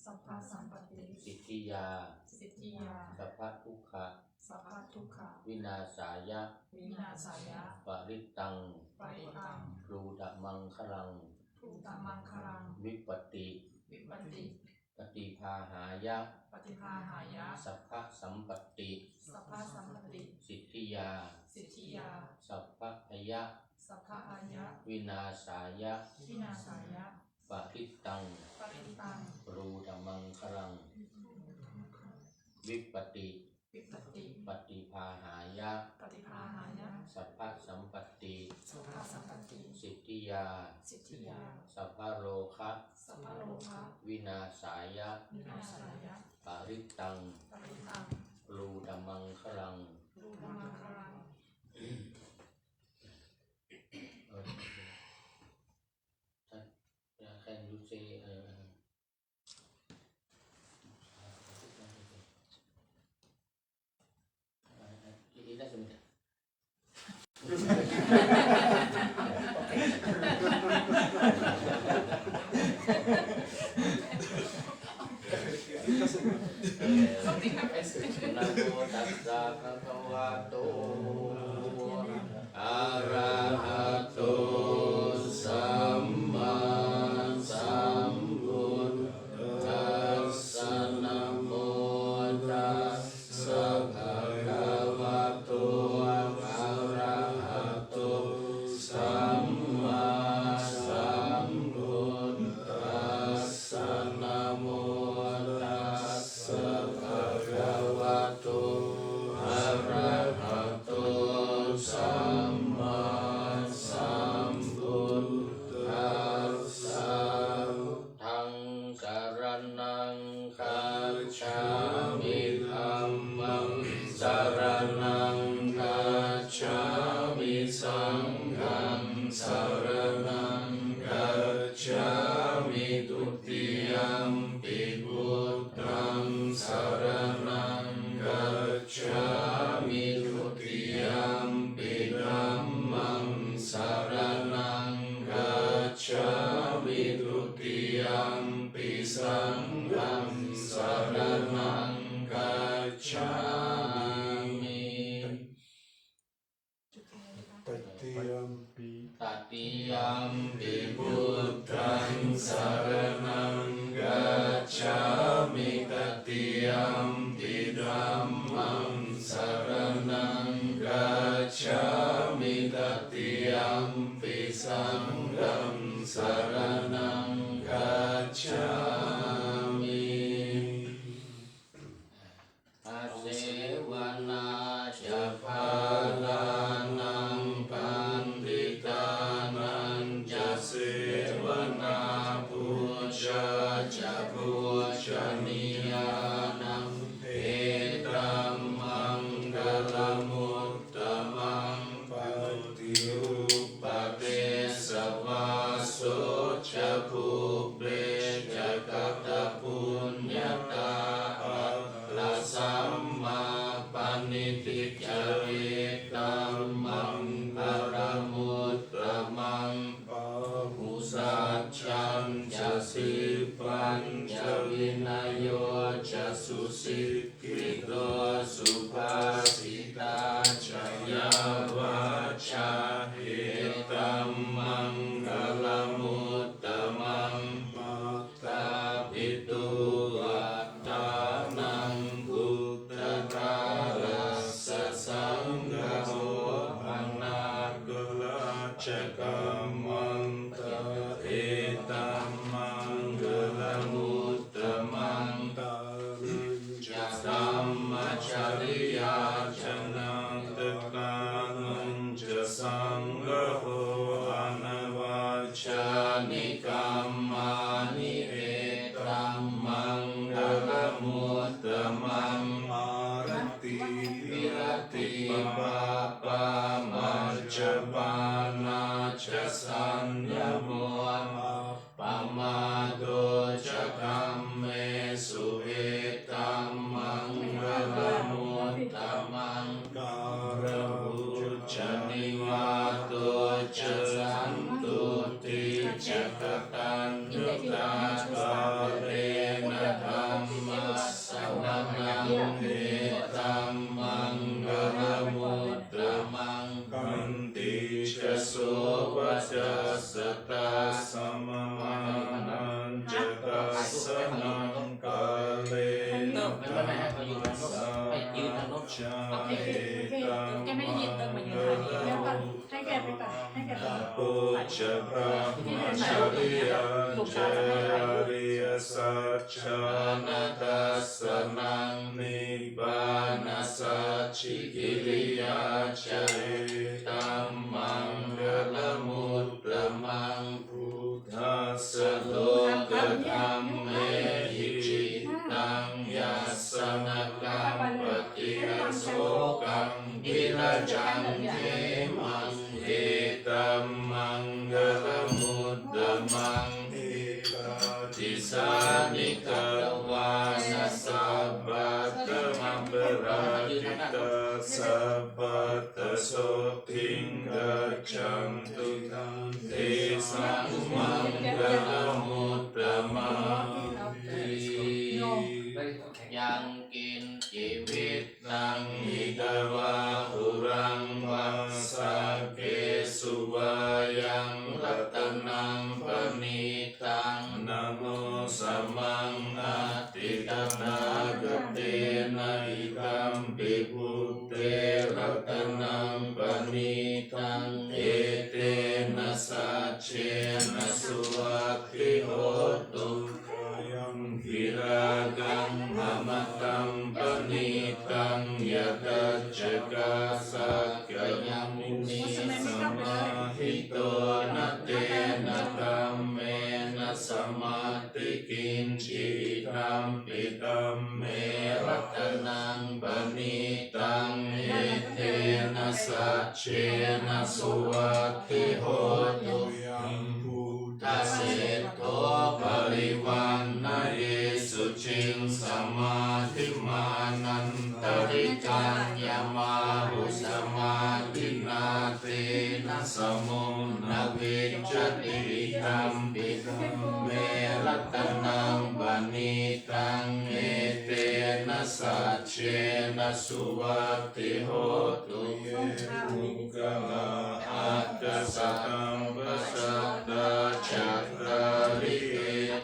สัพพะสัมปติ สิทธิยา สิทธิยา สัพพะทุกขะ สัพพะทุกขะ วินาศายะ วินาศายะ ปริตตัง ปริตัง รูดมังคลัง ภูตมังคลัง วิปติ วิปติ ปฏิภาหายะ ปฏิภาหายะ สัพพะสัมปติ สัพพะสัมปติ สิทธิยา สิทธิยา สัพพะอายะ สัพพะอายะ วินาศายะ วินาศายะ ปริตตัง ปริตัง รูดมังคลัง วิปติ วิปติ ปฏิภาหายะ ปฏิภาหายะ สัพพะสัมปติ สัพพะสัมปติ สิทธิยา สิทธิยา สัพพะโลคะ สัพพะโลภะ วินาศายะ วินาศายะ ปริตตัง ปริตัง รูดมังคลัง รูปมังคลัง Can you say it doesn't matter. Something happens. Namo tassa bhagavato arahato samma sambuddhassa. Namo tassa bhagavato arahato samma sambuddhassa. Namo tassa bhagavato arahato samma sambuddhassa. Thang saranang gacchami, dhammang saranang gacchami, sanghang saranang gacchami, tutiyampi buddhang saranang gacchami, tutiyampi dhammang saranang gacchami, tutiyampi sanghang saranang gacchami. Tatiyampi buddhang saranang gacchami, tatiyampi dhammang saranang gacchami, tatiyampi sanghang saranang gacchami. Asevana japhalanang panditanang jasevana puja japujaniyanang edam manggalamuttamang patiyupate savaso japubbe jagata punyata lasamma panitijaritam manggalamuttamang Usacam jasipan javinayo jasusikito supasita jaya vaca hitam manggalamuttamang matapitu atanang buddha rasa sanggaho anagala cakamanta etam manggalamuttamang jadam acariya เจริยสัจจานาทัสสนังนิบานัสสัจฉิกิริยาเจตัมมังกลมุตตมังพุทธัสสะโลกธัมเมหิจิตังยัสสนะกัมปติยโสกังกิรจังเทมังเอตัมมังกลมุตตมังเอตติสานิกวานัสสะบัตตมังปราจิตาสัพพัตตโสทิงกัจฉันตุทังเทสังมังกลมุตตมังยังกินชีวิตตัง อิกวาหุรังวังสักเกสุวายังรัตนังปณิตังนะโมสัมมังอาติตนากเตนะอิกัมปิพุทเตรัตนังปณิตังเอเตนะสัจเจนะสุวัตติโหตุยังกิรากังมะมะตังปณิตังยะตัจจกาสักกะยัมนิสมาหิโตนะเตนะธัมเมนะสมาติกินจิตัมปิตัมเมรัตนังปณิตังเอเตนะสัจเจนะสุวัตติโหตุยังพุทธเสโทปริวันนะเยสุจิงสมาธิมานันตริกัญญามาหุสมาธินาเตนะสมุนะวิจจติตัมปิตัมเมรัตนังปณิตังเอเตนะสัจเจนะสุวัตติโหตุเยภูกะลาอัตตสัตตังปัสสัตตาจัตตาริเอ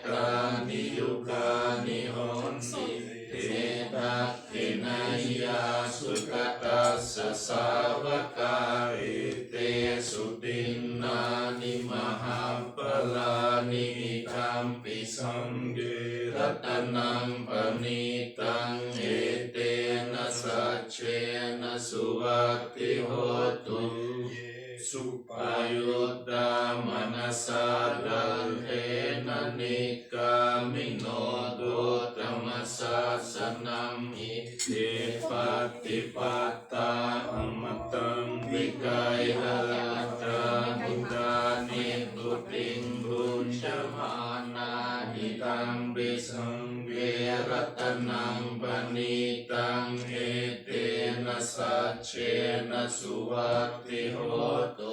ตานิยุกานิโหนติเตตักขินายาสุขตัสสะสาวกาอิเตสุตินนานิมหาปลานิคัมปิสังเกรัตนังปณิตังเอเตนะสัจเจนะสุวัตติโหตุสุปายุตตามนัสสะดัลเทนะนิกามิโนโดตมัสสะสนังอิเทปัตติปัตตาอมตังวิกายหัตตาบุตานิตุติงบุญชมานาหิตังปิสังเวรัตนังปณิตังเอเตนะสัจเจนะสุวัตติโหตุ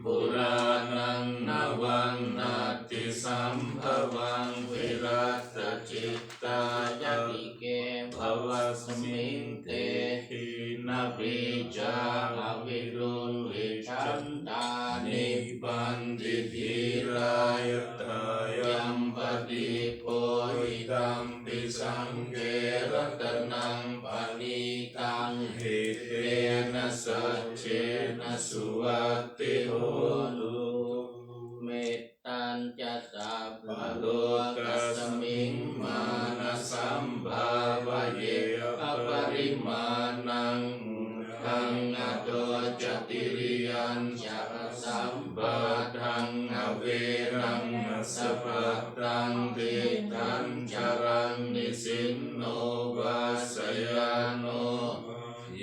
ปุรานังนาวันนาติสัมภวังวิรัตจิตตายะติเกภวสมิงเตหินาปิจาอวิรุณวิชันตานิปันติธีรายตายัมปฏิโพหิตัมปิสังเกรัตนังปณิตังหิเตนะสัจเจนะสุวัตติโหตุเมตตัญจะสัพพะโลกัสมิงมานะสัมภาวะเยอปริมาณังทังอโตจติริยัญจะสัมปะทังอเวรังสัพพะตังติตัญจารังนิสินโนวาสยานโน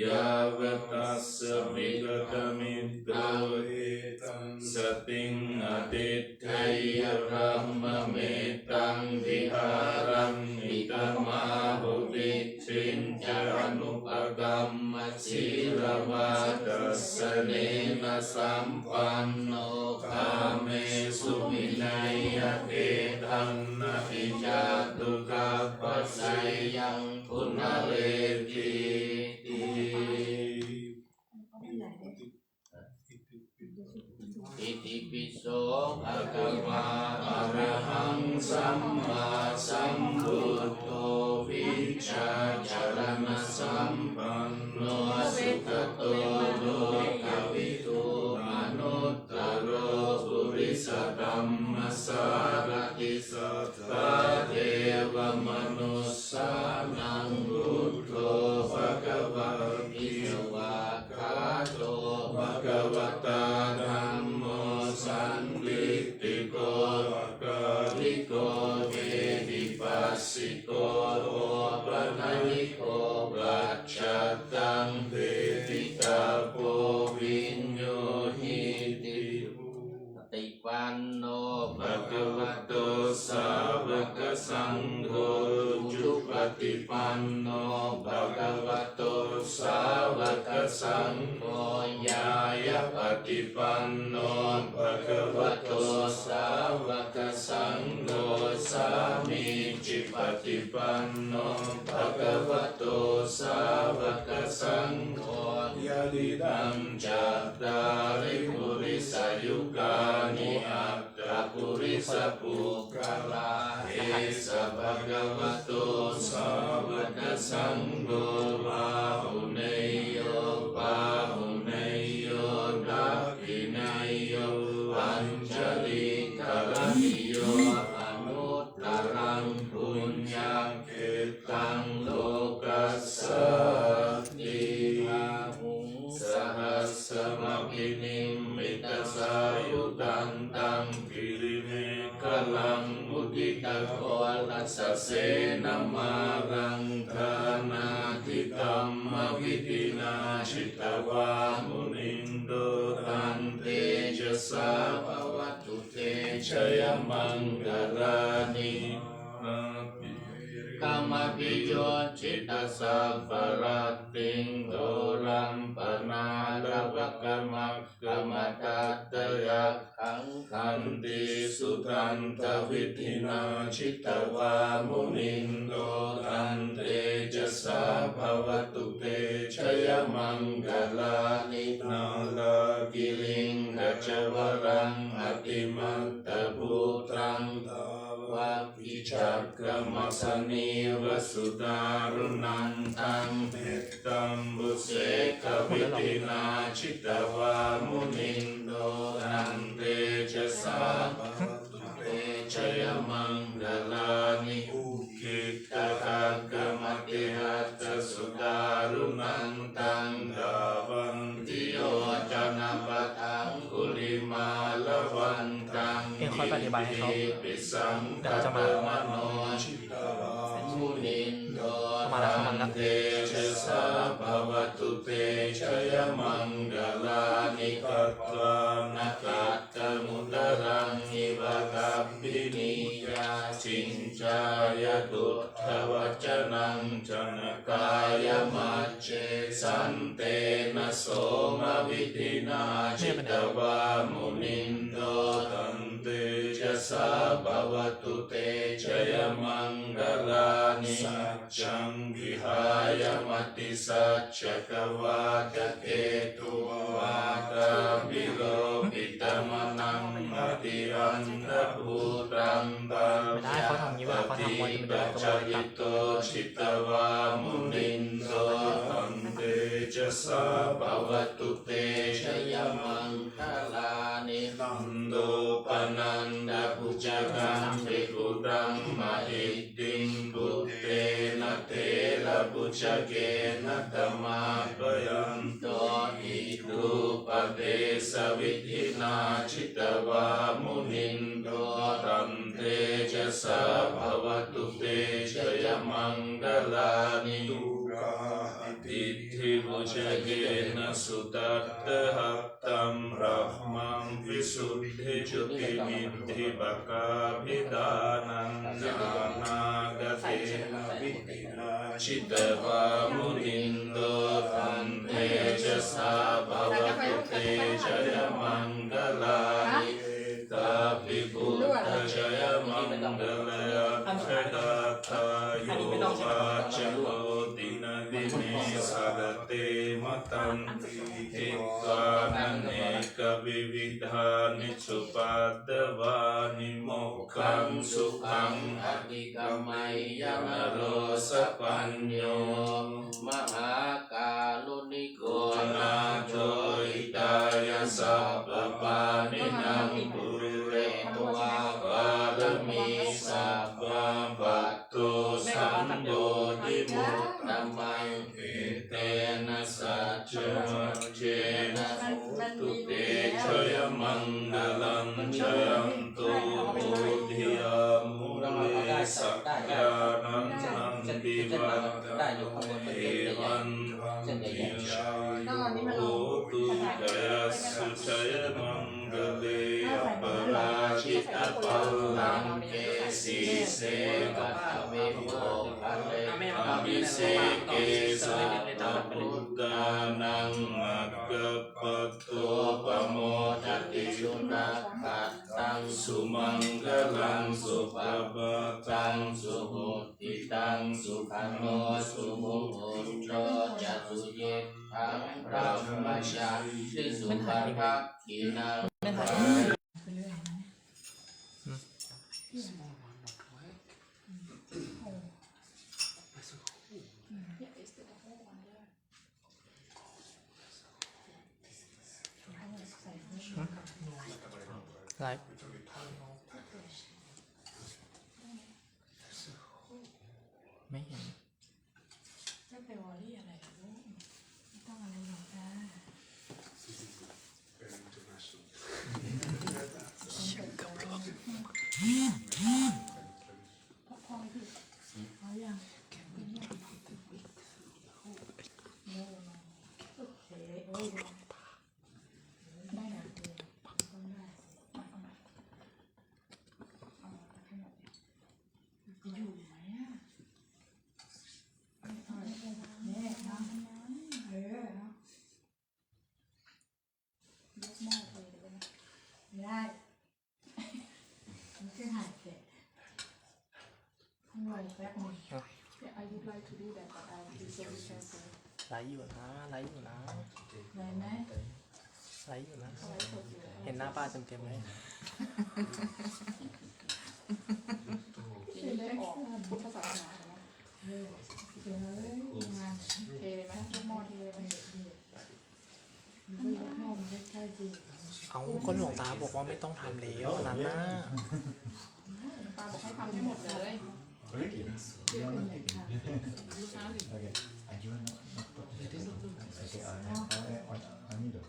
ยาวตัสสะวิกตมิตโตเอตังสติงอติเทยรัมมเมตังวิหารังอิตมาหุติสินจานุปกรรมศีลวาตัสสะเนนะสัมปันโนกาเมสุวินัยเกตังนะอิจาตุกัปปัสสัยยังพุนเลติอิติปิโสภะคะวะอะระหังสัมมาสัมพุทโธวิชชาจารณะสัมปันโนสุขโตโลกวิทูมนุตตโรปุริสธัมมา งโฆจุปฏิปันโนภะคะวะโตสาวกสังโฆญายะปฏิปันโนภะคะวะโตสาวกสังโฆสามีจิปฏิปันโนภะคะวะโตสาวกสังโฆยะลิดังจัตตาริปุริสยุกานิอัตตปุริสปุกลาเอสะภะคะวะโตสาวกสังโฆปาหุเนยโยปาหุเนยโยดักขิเนยโยอัญชลิกะระนิโยอนุตตรังปุญญังเกตังโลกัสสติอาหุงสหัสสมพินิมมิตสายุตันตังกิริเมฆลังมุดิตะโกลัสสะเสนะมารังคานาทิตัมมวิตินาชิตวามุนินโดตันเตจสาภวัตุเตชยมังกลานิกรรมปิโยจิตสัพพะรัตติงโดรัมปนาลวะกรรมกรรมตัตตยะขังขันติสุตันตวิธินาชิตวามุนินโดตันเตจะสาภวตุเตชยมังกลานินาลากิลิงกัจจวรังอติมัตตภูตังวะปิจักกรรมสนิวสุดารุนันตังเมตตัมบุเสกวิตินาชิตวามุนินโดตันเตจะสาภวตุเตชยมังกลานิอุคิตตังกรรมติหัตถสุดารุนันตังดาวันติโยจนะปะทังกุลิมาลวันตัง เองคอยปฏิบัติให้เขา เดี๋ยวเขาจะมา โนชิตวามุนินโด เข้ามาแล้ว ตันเตชะสาภวตุเตชยมังกลานิกัตตานะกัตตมุตรังนิวะกัปปินิยาสินจายตุทวัจนังจนกายมัจเจสันเตนะโสมวิธินาชิตวามุนินโดตันเตชะสาภวตุเตชยมังกลานิสัจจังวิหายมติสัจจกวาตเกตุวาตาบิโลปิตมนังมติอันตภูตังตัง ไม่ได้เขาทำอย่างนี้เวลาเขาทำมวยจะเป็นเดือด จิ ตั ตโตชิตวามุนินโสตันเตชะสาภวตุเตชยมังคลานินันโดปนันดาปุจกังภิกขุดังมหิตติงบุตเตนะเทระปุจเกนะธรรมาปยันโตอิรูปเตสวิธินาชิตวามุนินโดตันเตชะสาภวตุเตชยมังกลานิดุกาติทิบุจเกนะสุตัตตหัตตัมรัมมังวิสุทธิจุติมิทธิปกาภิดานังนานากเตนะวิตินาชิตวามุนินโดตันเตชะสาภวตุเตชยมังกลานิตาภิพุทธชยมังกลาชตตาโยอาจโมตินาดิเมสักเตมตันติเอกานันเอกวิวิธานิสุปัตตวานิโมกขังสุขังอธิกรรมัยยมโรสปัญโยมหากาลุนิโกนาโจอิตายาสัพพปานินังปุเรตวาปารมีสัพพะปัตโตสันโดธิมุตตมังเอเตนะสัจจเจนะตุเตชยมังกลังชยันตุปุถิยามุเลสักกานันนันติวัตเอวันพังติชายโยตุกายสุชยมังกเลอปราชิตปัลลังเก เสกัตเวโภคะเล แม่ อ มา ภิเสเกสะพุทธานังอักขปัตโตปโมทติสุนัขขัดตังสุมังคลังสุปปตังสุหุติตังสุขันโนสุมุหุโตจัตุเยทังพระมชาติสุปภักขินัง ไม่ถ่าย ไลฟ์ไม่เห็น ไม่ไปวอรี่อะไรหรอกลูกไม่ต้องอะไรหรอกจ้าพอพี่เอาอย่างได้นะต้องได้อยู่ไหมอ่ะเนี่ยน้ำยกหม้อเทเลยได้ไหมไม่ได้มันคือหายเสร็จต้องรอแป๊บนึง I would like to do that but I will be so careful ไลฟ์อยู่นะไลฟ์อยู่นะ ได้ไหม ไลฟ์อยู่นะ เอาไว้สดอยู่ เห็นหน้าป้าเต็มๆเลย ทีนี้ได้ออกพุทธศาสนาแล้วนะเฮ้ยงานเทเลยไหมยกหม้อเทเลยไหม เอาก็หลวงตาบอกว่าไม่ต้องทำแล้วอันนั้นนะ ป้าบอกให้ทำให้หมดเลย Okay. I need it.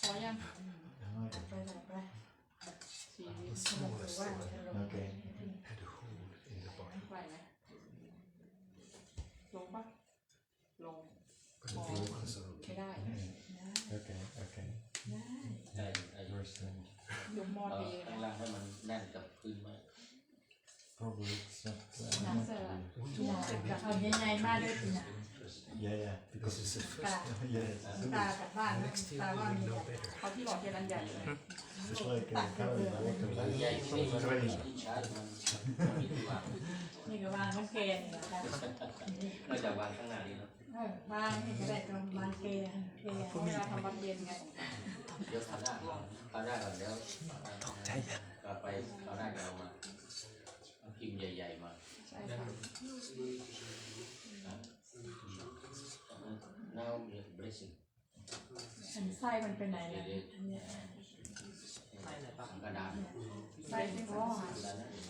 พอยัง Okay. สีสมุนหรือว่า Okay. ไหวไหมลงปะลงพอไม่ได้ Okay. Okay. ไอ้ Worst thing. ยกหม้อเท ข้างล่างให้มันแน่นกับพื้นมาก Probably it's not. น้ำเสร็จละ เอาใหญ่ๆมาด้วยสินะ Yeah. Because it's a ตา yeah. ตากลับบ้านนะตาว่ามีอะ เอาที่หลอดเทียนอันใหญ่เลย It's like a calorie. ใหญ่ที่มันที่ชาร์จมันมีที่วาง นี่ก็วางน้ำเกลือนี่แหละครับ นอกจากวางข้างหน้านี้เนาะ วางนี่ก็ได้ตรงวางเกลือเกลือ เวลาทำวัดเย็นไง เดี๋ยวข้างหน้าก่อนเดี๋ยวกลับไปข้างหน้าจะเอามาเอาพิมพ์ใหญ่ๆมา ใช่ค่ะ now we have blessing อันไส้มันเป็นไหนล่ะอันเนี้ย กระดาษ ไส้ที่ร้อน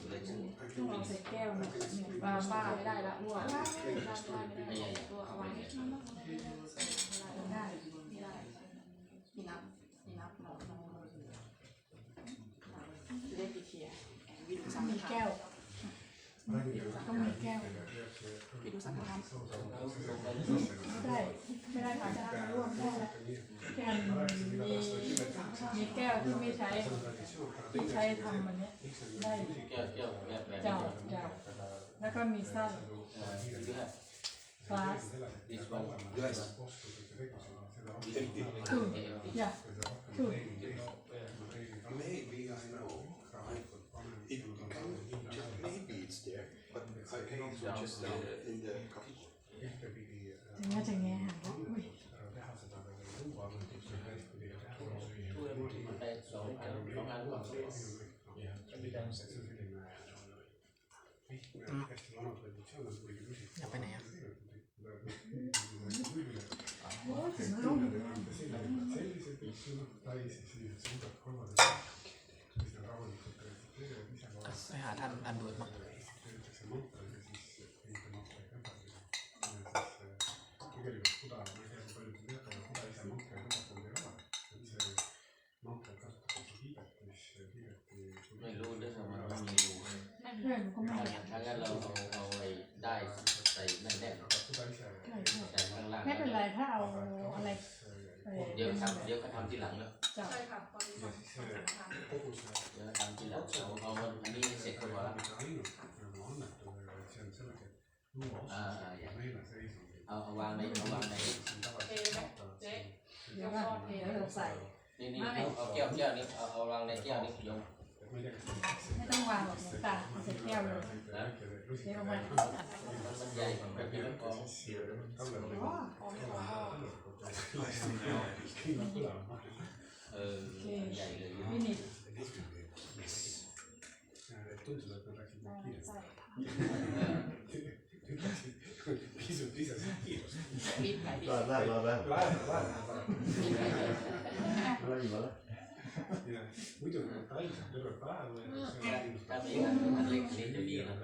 blessing ต้องเอาใส่แก้วเนี่ย ป้าไม่ได้ละรั่วไม่ได้ตัวเอาไว้ไม่ได้ ได้ กี่นับหนอเรียกกี่เทียวิดูสัง มี ฆทา แก้ น วต้องมีแก้ว วิดูสังฆทาน ไม่ได้ค่ะจะเอามาร่วมได้ละแก้วมีแก้วที่ไม่ใช้ที่ใช้ทำมันเนี้ยได้ แก้วแบบ เจ้าแล้วก็มีไส้ glass this one two yeah two Maybe I know. It can, maybe it's there, but I can just in the copy. ถึงแม้จะแง่หาว่าอุ้ย ไปสองอันก่อน อยากไปไหนอ่ะ ถึงลูก ไปหาท่านอันดูดมั้ง ไม่รู้ด้วยซ้ำมันมีรู เพื่อนก็ไม่ ถ้างั้นเราเอาไอ้ได้ใส่แน่นๆใส่ข้างล่าง ไม่เป็นไรถ้าเอาอะไรไป เดี๋ยวเขาทำทีหลังแล้ว จับ ใช่ค่ะตอนนี้ทำสังฆทาน เดี๋ยวทำทีหลังเอาอันนี้เสร็จก็พอละ เอาวางในเทไหมเจ๊เดี๋ยวก่อนเท เดี๋ยวเราใส่ นี่เอาแก้วนี้เอาวางในแก้วนี้ยง ไม่ต้องวางหรอกตาใส่แก้วเลย นะ เดี๋ยวเอามา มันใหญ่มันเป็นน้ำกอง ใหญ่เลย มินิ บินไหนดิ Là là. Voilà, voilà. ถ้ามีอันเล็กนี่จะดีนะ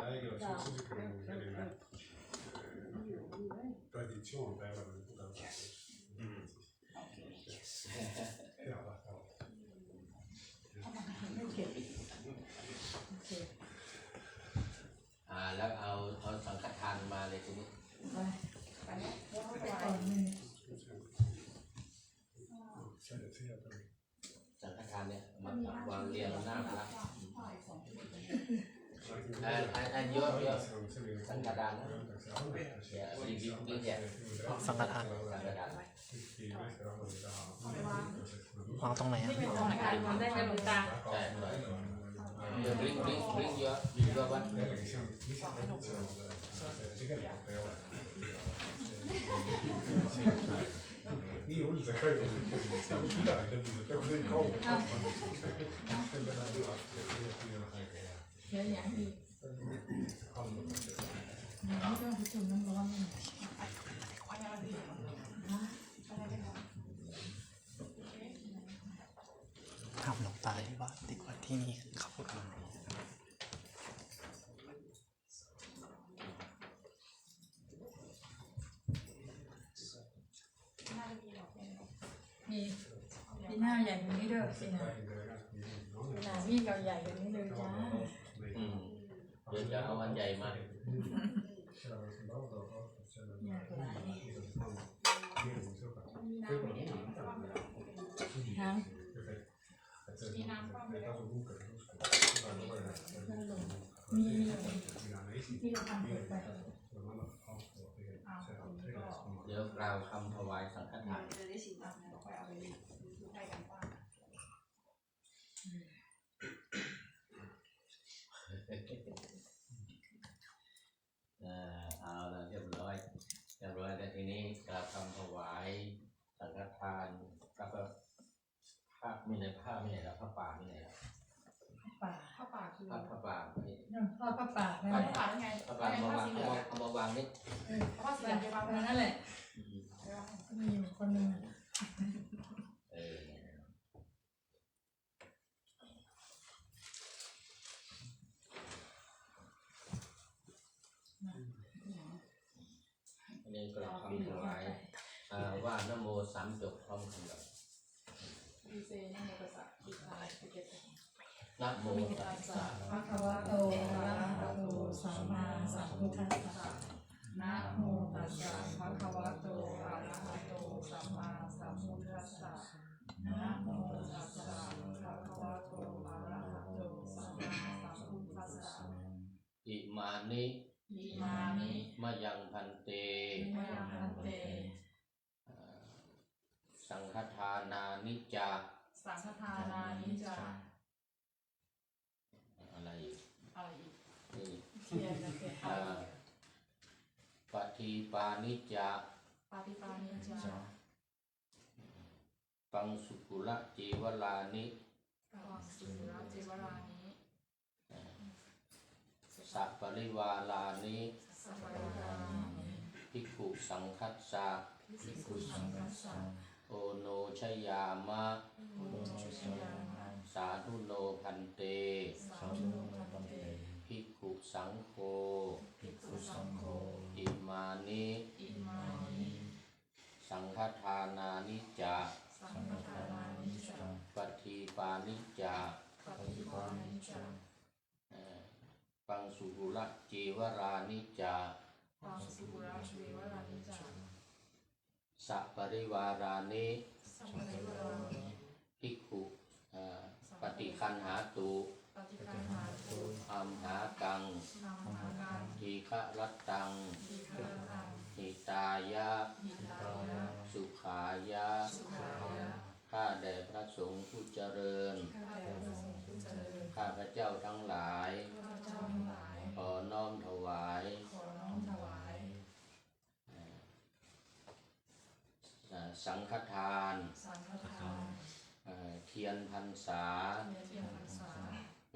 Tradizione per laแล้วเอาสังฆทานมาเลยทีนี้ ไปก่อนหนึ่ง สังฆทานเนี่ยมาวางเรียงหน้าพระอันเยอะสังฆทานนะรีบแจก สังฆทาน สังฆทาน วางตรงไหนอ่ะ นี่เป็นของการมันได้ไหมหลวงตา ใช่เดี๋ยวริ้งเยอะวัด Io oltre a quello che stiamo girando, per così come เดี๋ยวอย่างอีกไม่ต้องไปจุ่มน้ำร้อนเลย ทำหลวงตาที่ว่าติดไว้ที่นี่ครับ มีหน้าใหญ่กว่านี้ด้วยสินะหน้าพี่เราใหญ่กว่านี้เลยจ้า เดี๋ยวจะเอาอันใหญ่มา อยากหลายทั้ง มีน้ำเปล่าไหม มีที่เราทำเก็บไป เดี๋ยวกล่าวคำถวายสังฆทาน จะได้ชิมน้ำแล้วค่อยเอาไปให้กันบ้าง เอาละเรียบร้อยแต่ทีนี้กล่าวคำถวายสังฆทานแล้วก็ผ้าไม่ไหนแล้วผ้าป่าไม่ไหนแล้ว ป่า ข้าวป่าคือ ผ้าป่าไม่ ทอดป่าไม่ ข้าว ได้ ป่าได้ไง ผ้าป่ามาวางเอามาวางนี่ ข้าวสีเหลืองไปวางไว้ นั่นแหละมีอยู่คนหนึ่ง อันนี้กล่าวคำถวายว่านโมสามจบพร้อมกันแบบ ดีเซนั่งในภาษาอีกอะไรที่เก็บ นะโมตัสสะ ภะคะวะโตอะระหะโตสัมมาสัมพุทธัสสะนะโมตัสสะภะคะวะโตอะระหะโตสัมมาสัมพุทธัสสะนะโมตัสสะภะคะวะโตอะระหะโตสัมมาสัมพุทธัสสะ อิมานิ อิมานิ มะยังพันเต มะยังพันเต สังฆทานานิจา สังฆทานานิจา อะไรอีก อะไรอีก นี่ เทียนเทียน ปฏิปานิจา ปาติปานิจา ปังสุกุละจีวลานิ กังสุระเจวรานิ สัพปริวาลานิ สัพพะรานิ ภิกขุสังคัสสะ ภิกขุสังฆัสสะ โอโนชยามะ โอโนชยามะ สาธุโนพันเต สาธุพันเต ภิกขุสังโฆ ภิกขุสังโฆ อิมานิ อิมานิ สังฆทานานิจา สังฆทานานิจา ปฏิปานิจา ปฏิปานิจา ปังสุกุละจีวรานิจา ปังสุระเจวรานิจา สัพปริวารานิ สัพพะรานิ ภิกขุปฏิคันหาตุ ปฏิคันหาตุ อัมหากัง ธรรมหากัง เท ทีฆะรัตตัง ทีฆะรัง หิตายะ หิตายะ สุขายะ สุขายะ ข้าแด่พระสงฆ์ผู้เจริญ ข้าแต่พระสงฆ์ผู้เจริญ ข้าพระเจ้าทั้งหลาย ข้าพเจ้าทั้งหลาย ขอน้อมถวาย ขอน้อมถวาย สังฆทาน สังฆทาน เทียนพรรษา เทียนพรรษา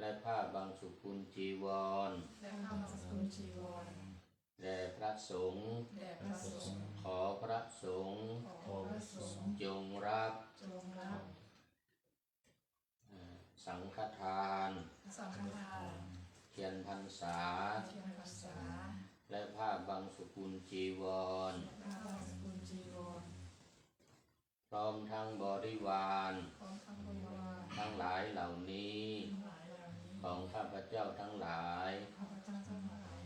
และผ้าบางสุกุลจีวร และข้าพเจ้าจีวร แด่พระสงฆ์ แด่พระสงฆ์ ขอพระสงฆ์ ขอพระสงฆ์ จงรับ จงรับ สังฆทาน สังฆทาน เทียนพรรษา เทียนพรรษา และผ้าบางสุกุลจีวร และพระสกุลจีวร พร้อมทั้งบริวาร พร้อมทั้งบริวาร ทั้งหลายเหล่านี้ ทั้งหลายเหล่านี้ ของข้าพเจ้าทั้งหลาย ข้าพเจ้าทั้งหลาย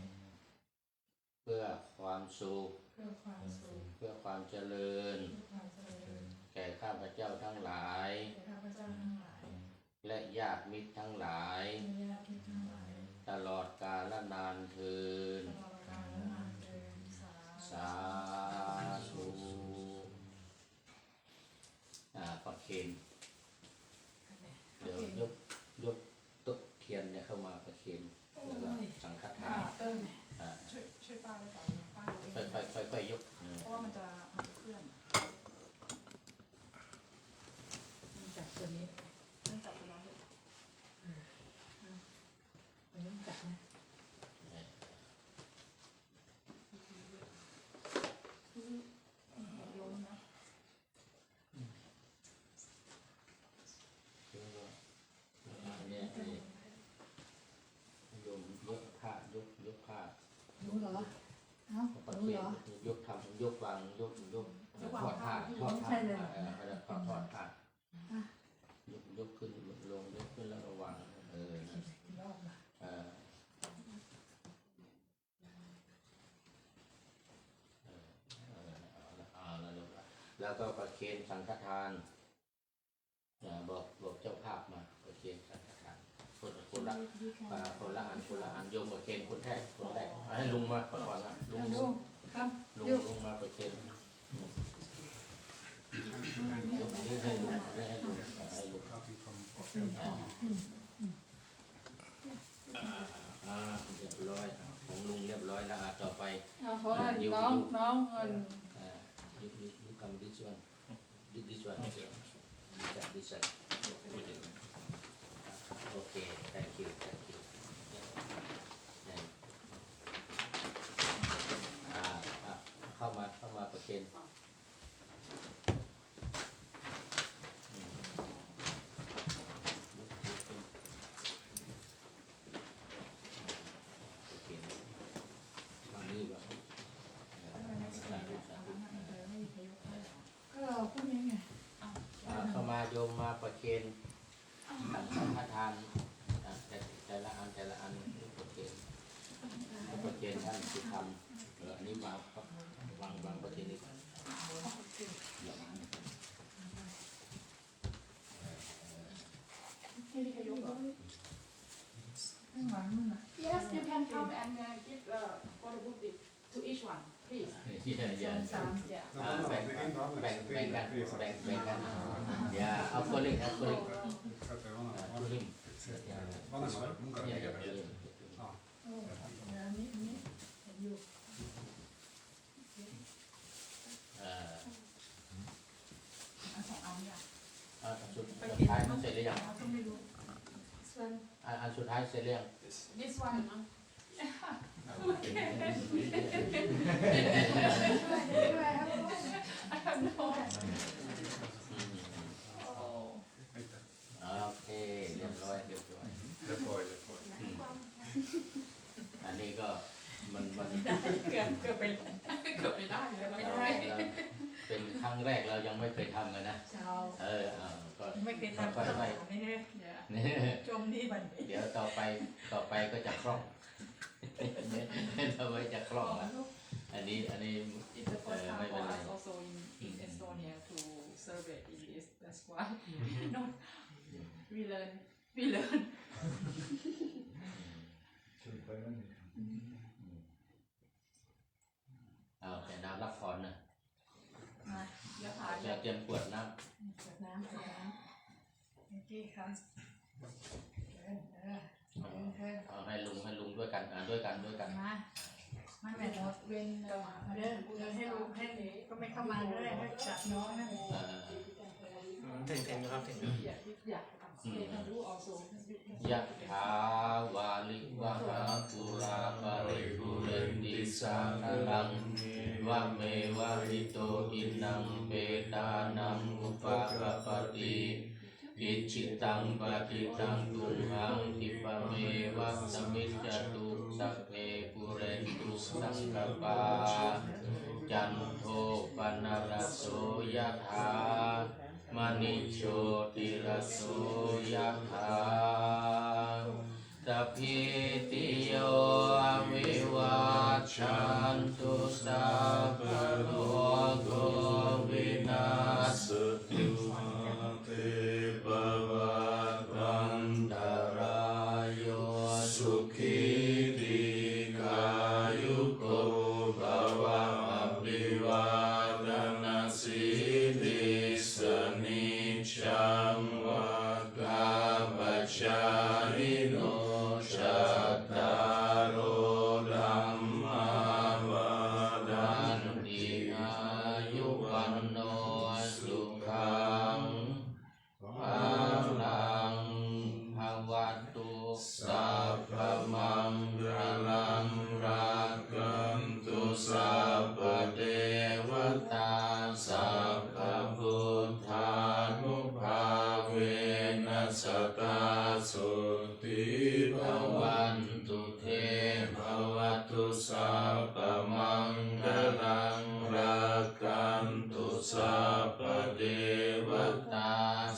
เพื่อความสุข เพื่อความสุข เพื่อความเจริญ เพื่อความเจริญ แก่ข้าพเจ้าทั้งหลาย แก่ข้าพเจ้าทั้งหลาย และญาติมิตรทั้งหลาย และญาติมิตรทั้งหลาย ตลอดกาลนานเทิน ตลอดกาลนานเทินสา สาธุประเคนเดี๋ยวยกโต๊ะเทียนเนี่ยเข้ามาประเคนแล้วก็สังฆทาน ช่วยป้าได้ป่ะป้าดูเอง ค่อยๆยก เพราะว่ามันจะเคลื่อน จับตัวนี้ เนื่องจากเวลา อันนี้จับนะ ล้มนะ เนี่ยโยมยกผ้ายกผ้า รู้เหรอเอ้า ประ รู้ เคน เหรอย กทำยกวางยกทอดผ้าทอดผ้าทอดผ้ายกขึ้นลงยกขึ้นแล้วก็วางรอบละ แล้วก็ประเคนสังฆทานบอกเจ้าภาพมาประเคนสังฆทานคนละอันโยมประเคนคนแรกให้ลุงมาก่อนนะลุง ครับ ลงมาประเคนยกนี้ให้ลุงเรียบร้อยของลุงเรียบร้อยแล้วต่อไป เพราะว่าน้องเงิน you come this one this one okay thank you เข้ามาประเคนก็เราพูดนี้ไง เข้ามาโยมมาประเคนสังฆทานแต่ละอันประเคนท่านที่ทำอันนี้วางประเคนนี้ที่ขยกเหรอ ข้างหลังนั่นน่ะ Yes you can come and give photo book to each one please สาม yeah แบ่งกันอย่าเอาคนเล็กเอาคนเล็กคนเล็ก อันนี้เห็นอยู่ 2 อันเนี่ย สุดท้ายมันเสร็จหรือยัง เราก็ไม่รู้ส่วน อันสุดท้ายเสร็จหรือยัง this one ด้วยครับ no โอเคเรียบร้อยอันนี้ก็มัน เกือบไปได้เลยไม่ได้ เป็นครั้งแรกเรายังไม่เคยทำกันนะ ชาว ก็ ไม่เคยทำอะไรนี่ yeah จมนี่บัน เดี๋ยวต่อไปก็จะคล่องต่อไปจะคล่องละอันนี้ it's the first time for us also in Estonia to celebrate in this that's why not we learn ที่ครับเอาให้ลุงด้วยกันด้วยกันมาไม่แม่หมดเว้นเดินให้รู้ให้ก็ไม่เข้ามาเลยให้จับน้องนะ ถึงครับถึง ยะถาวาลิวะหาปุราปะริปุเรนติสาคลังวะเมวะหิโตทินังเปตานังอุปกปติอิจิตังปฏิตังตุมหังคิปะเมวะสมิจจตุสัพเพปุเรนตุสังกปาจันโทปนรสโสยะถามณิโชติรสโสยะถาสัพพิติโยวิวัชชันตุสัพพะโลกวินาศตุเตภวัตวันตรายโยสุขีติกายุโกภวะอภิวาทนาสิริสนิจังวะกาปัจจายิโนชัตตารโอธัมมาวันติอายุวันโนสุขังภาลังภวัตุสัพพมังคลังรักขันตุสัพพเทวตาสัพพพุทธานุภาเวนัสตาสุติภวันตุเทภวตุสัพพมังคลังรักขันตุสัพพเทวตา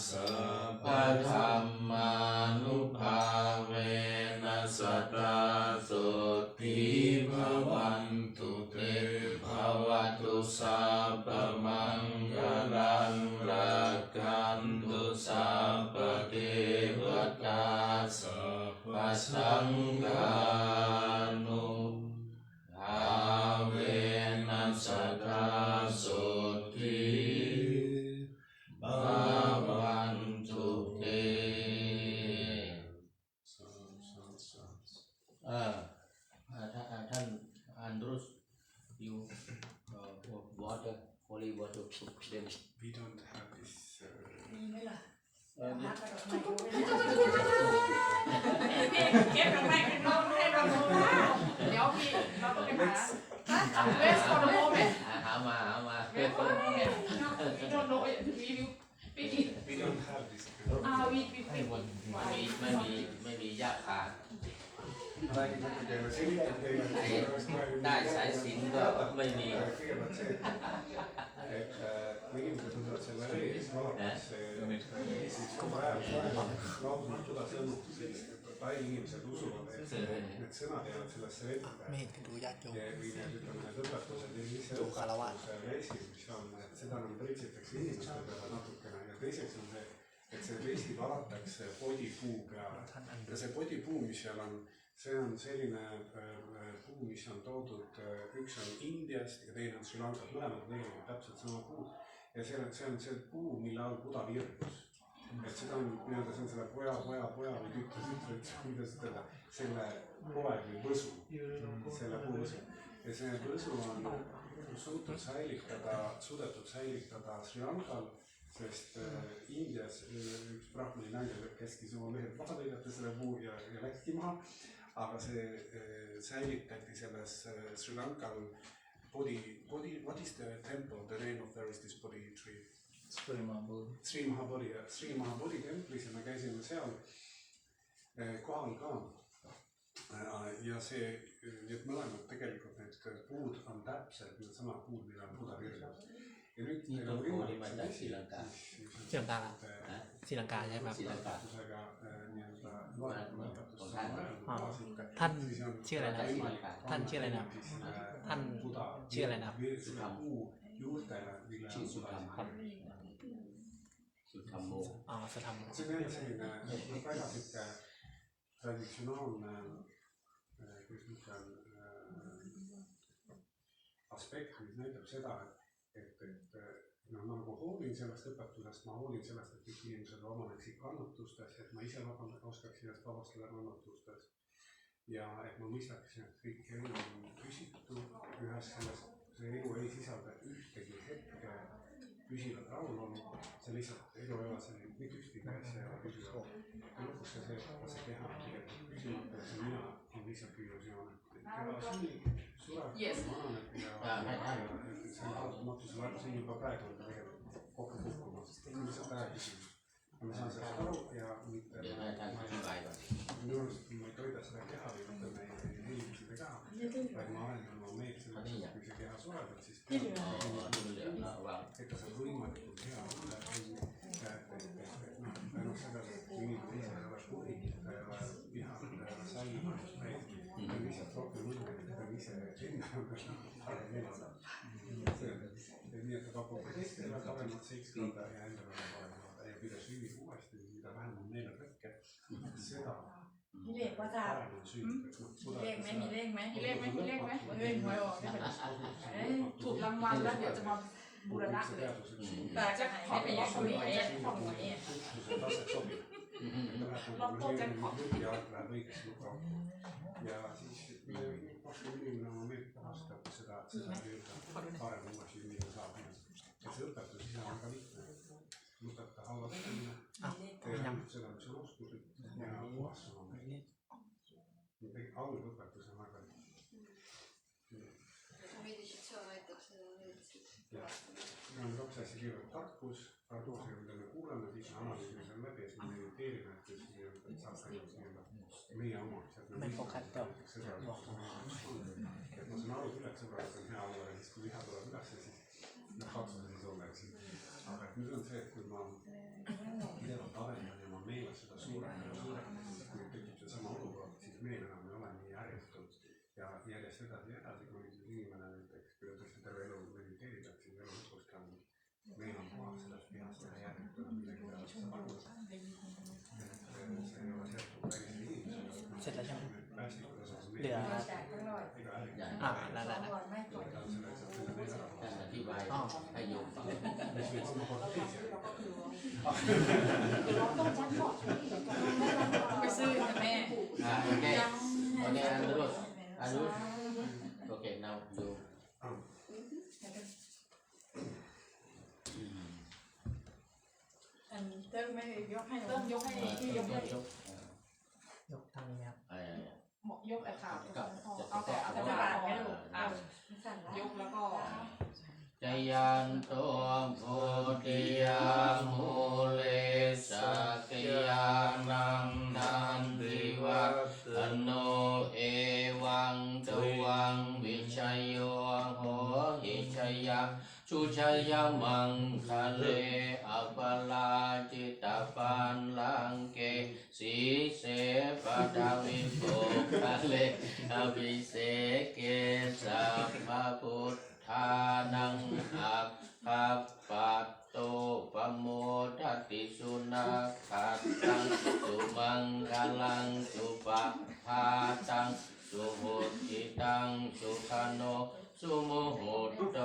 สัพพธรรมานุภาเวนัสตาสุติภวันตุเตภวตุสัพพมังคลังรักขันตุสัพพเทวตาสัพพสังฆานุภาเวนัสตาสุติภวันตุเตท่านอันดรูส you water holy water to them We don't have this. มีไหมล่ะพักกับไม่เก็บดอกไม้เป็นน้องให้เราดูว่า เดี๋ยวพี่เราต้องไปหาเวสคอนโดเมน หามา เวสคอนโดเมนพี่โดนโน้ตรีวิวพี่ We don't have this. วี ไม่มียาขา Like in the city,ได้สายสิญจน์ก็ไม่มี inimesed võtavad selle ees vaadates, siis kui vaja laulma tuleb sõnum, siis Pai inimesed usuvad, et need sõnad jäävad sellesse ette. ไม่เห็นดูญาติโยม või need õpetused ja mis see vesi, mis on, et seda nagu pritsitakse inimeste peale natukene ja teiseks on see, et see vesi valatakse podipuu peale ja see podipuu, mis seal on, see on selline puu, mis on toodud, üks on Indiast ja teine on Sri Lankast, mõlemad tegelikult täpselt sama puu ja see on see puu, mille all Buda virgus. Et seda on nii-öelda, see on selle poja või tütre, kuidas ütelda, selle poeg või võsu, selle puu võsu. Ja see võsu on suudetud säilitada Sri Lankal, sest Indias üks brahmani naine käskis oma mehed maha lõigata selle puu ja läkski maha, aga see säilitati selles Sri Lankal what is the temple, the name of there is this Bodhi tree? Sri Mahabodhi templis ja me käisime seal kohal ka ja see, et mõlemad tegelikult need puud on täpselt need sama puud, mille on Buda virgus. Ja nüüd meil on võimalik Sri Lankaใช่ไหมท่านชื่ออะไรนะท่านชื่ออะไรนะท่านชื่ออะไรนะชื่อสุธรรมครับสุธรรมโมสุธรรม See on selline väga siuke traditsionaalne aspekt, mis näitab seda, et no ma nagu hoolin sellest õpetusest, ma hoolin sellest, et kõik inimesed vabaneksid kannatustes, et ma ise oskaks ennast vabastada kannatustes ja et ma mõistaksin, et kõik elu on püsitu ühes selles, see elu ei sisalda ühtegi hetke püsivat rahulolu, see lihtsalt elu ei ole selline, mitte ükski asja ei ole püsivat. Ja lõpuks see, kas see keha on tegelikult püsimata ja see mina on lihtsalt illusioon, et keha sünnib, sureb, vananeb ja see on kaotamatu, see on juba praegu on tegelikult kokku kukkumas, see on lihtsalt aja küsimus. Ma saan sellest aru ja mitte minu arust ma ei toida seda keha või mitte me ei liigu seda keha, vaid ma olen oma meelt sellest, kui see keha sureb, et siis ikka see võimalikult hea olla, tänu sellele, et inimene ise ei ole kuri, ta ei ole viha, ta ei ole salliv, ta on lihtsalt rohkem õnne, et ta on ise enda parem elada. Nii et ta pakub teistele paremat seikskada ja endale paremat ja kuidas sünnib uuesti, mida vähem on meeletõkke, seda parem on sünnib. มีเลขไหมเฮ้ยหวยออกถูกรางวัลแล้วเดี๋ยวจะมาบูรณะเลยแต่จะขอไปยังหวยของหวยเราต้องจะขอ ja siis vastu inimene oma meelt puhastab seda parem uuesti inimene saab. Et see õpetus ise on ka lihtne. Võtate halva tegemine, teha seda, mis on oskuslik ja puhastama meelt. Algõpetus on väga lihtne. Meditatsioon aitab seda meelt. Meil on kaks asja kirjutatud tarkus, tarkusega, mida me kuuleme, siis me analüüsime selle läbi ja siis me mediteerime, et saab ka meie omaks.ไม่โฟกัสต่อ Et ma saan aru küll, et sõbrad on hea olla ja siis kui viha tuleb üles, siis katsuse siis olla. Aga nüüd on see, et kui ma pidevalt arendan ja ma meeles seda suurem ja suurem, kui tekib see sama olukord, siis meel enam ei ole nii ärritud ja järjest edasi, kui inimene näiteks, kui ta tõesti terve elu mediteerida, siis elu lõpus ta on, meil on puhas sellest vihast ja järjest midagi peale seda pannud. See ei ole seotud väliste inimesega. เสร็จแล้วใช่ไหม Päästikud osas เหลือ iga ääri. นั่น อธิบายให้โยมฟัง Mis võib omakorda teisi. ไปซื้อนะแม่ โอเคAnush okay now you เติ้งไม่ยกให้เติ้งยกให้ที่ยกให้ ยกทางนี้ครับ ยกไอ้ขาวเอาแต่เอาแต่บาทให้ลูกยกแล้วก็ จยันโตโพธิยามูเลสักยานังนันติวัตโนเอวังตวังวิชัยโยโหหิชัยยะชุชัยยะมังคะเลอปลาจิตาปันลังเกสีเสปดาวิโภคะเลอภิเสเกสัพพพุทธานังอัคคปัตโตปโมทัตติสุนัขขัตตังสุมังคลังสุปะภาตังสุโหติตังสุขโนสุโมโหโต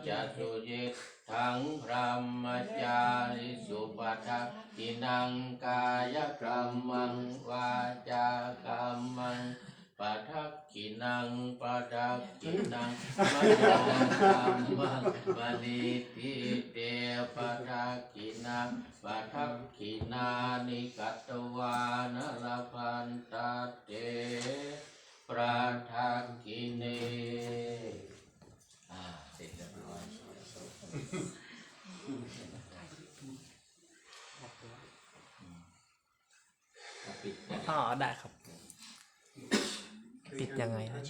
จัตุยิทังพรหมจาริสุปทักขินังกายกรรมังวาจากรรมังปัทขินังปัทขินังมโนกรรมังมณิทิเตปัทขินังปัทขินานิกัตวานลพันตเตปราทักขิเนเสร็จแล้วปิด อ๋อได้ครับ ปิดยังไงนะ